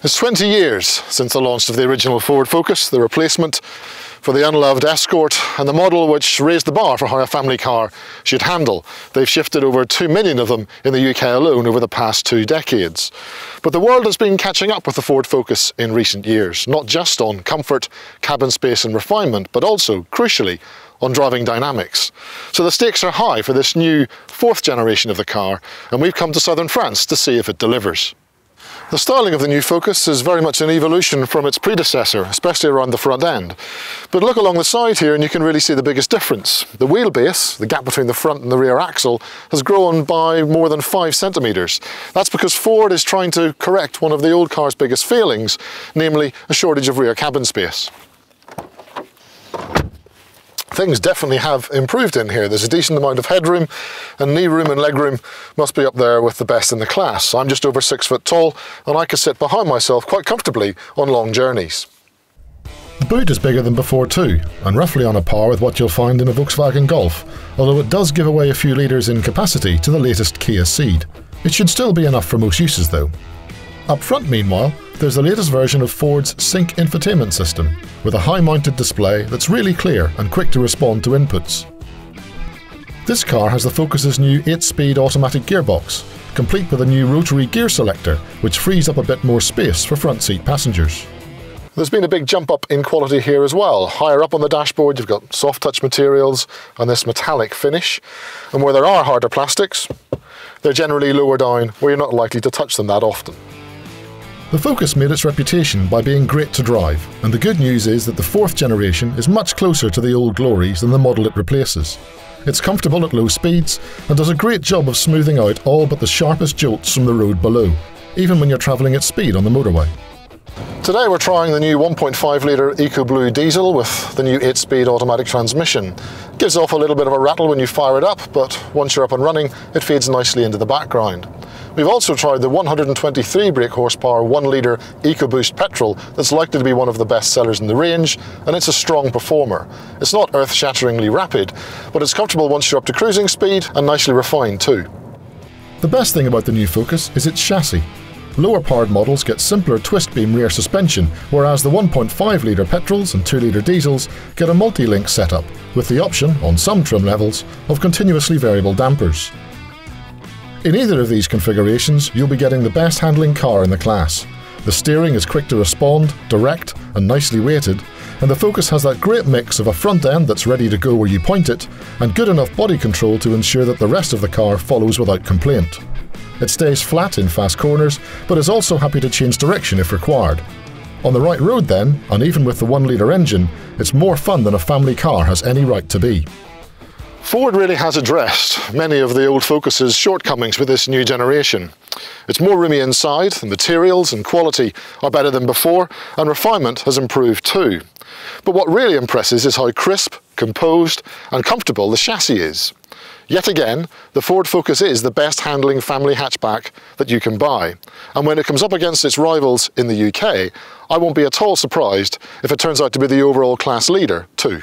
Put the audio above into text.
It's 20 years since the launch of the original Ford Focus, the replacement for the unloved Escort, and the model which raised the bar for how a family car should handle. They've shifted over 2 million of them in the UK alone over the past 2 decades. But the world has been catching up with the Ford Focus in recent years, not just on comfort, cabin space and refinement, but also, crucially, on driving dynamics. So the stakes are high for this new 4th generation of the car, and we've come to southern France to see if it delivers. The styling of the new Focus is very much an evolution from its predecessor, especially around the front end. But look along the side here and you can really see the biggest difference. The wheelbase, the gap between the front and the rear axle, has grown by more than 5 centimetres. That's because Ford is trying to correct one of the old car's biggest failings, namely a shortage of rear cabin space. Things definitely have improved in here. There's a decent amount of headroom, and knee room and leg room must be up there with the best in the class. I'm just over 6 foot tall and I can sit behind myself quite comfortably on long journeys. The boot is bigger than before too, and roughly on a par with what you'll find in a Volkswagen Golf, although it does give away a few litres in capacity to the latest Kia Ceed. It should still be enough for most uses though. Up front meanwhile, there's the latest version of Ford's Sync infotainment system, with a high-mounted display that's really clear and quick to respond to inputs. This car has the Focus's new 8-speed automatic gearbox, complete with a new rotary gear selector, which frees up a bit more space for front seat passengers. There's been a big jump up in quality here as well. Higher up on the dashboard you've got soft touch materials and this metallic finish, and where there are harder plastics, they're generally lower down where you're not likely to touch them that often. The Focus made its reputation by being great to drive, and the good news is that the 4th generation is much closer to the old glories than the model it replaces. It's comfortable at low speeds and does a great job of smoothing out all but the sharpest jolts from the road below, even when you're travelling at speed on the motorway. Today we're trying the new 1.5 litre EcoBlue diesel with the new 8-speed automatic transmission. It gives off a little bit of a rattle when you fire it up, but once you're up and running it fades nicely into the background. We've also tried the 123 brake horsepower 1 litre EcoBoost petrol that's likely to be one of the best sellers in the range, and it's a strong performer. It's not earth-shatteringly rapid, but it's comfortable once you're up to cruising speed and nicely refined too. The best thing about the new Focus is its chassis. Lower powered models get simpler twist beam rear suspension, whereas the 1.5 litre petrols and 2 litre diesels get a multi-link setup, with the option, on some trim levels, of continuously variable dampers. In either of these configurations, you'll be getting the best handling car in the class. The steering is quick to respond, direct and nicely weighted, and the Focus has that great mix of a front end that's ready to go where you point it, and good enough body control to ensure that the rest of the car follows without complaint. It stays flat in fast corners, but is also happy to change direction if required. On the right road then, and even with the 1 litre engine, it's more fun than a family car has any right to be. Ford really has addressed many of the old Focus's shortcomings with this new generation. It's more roomy inside, the materials and quality are better than before, and refinement has improved too. But what really impresses is how crisp, composed and comfortable the chassis is. Yet again, the Ford Focus is the best handling family hatchback that you can buy. And when it comes up against its rivals in the UK, I won't be at all surprised if it turns out to be the overall class leader too.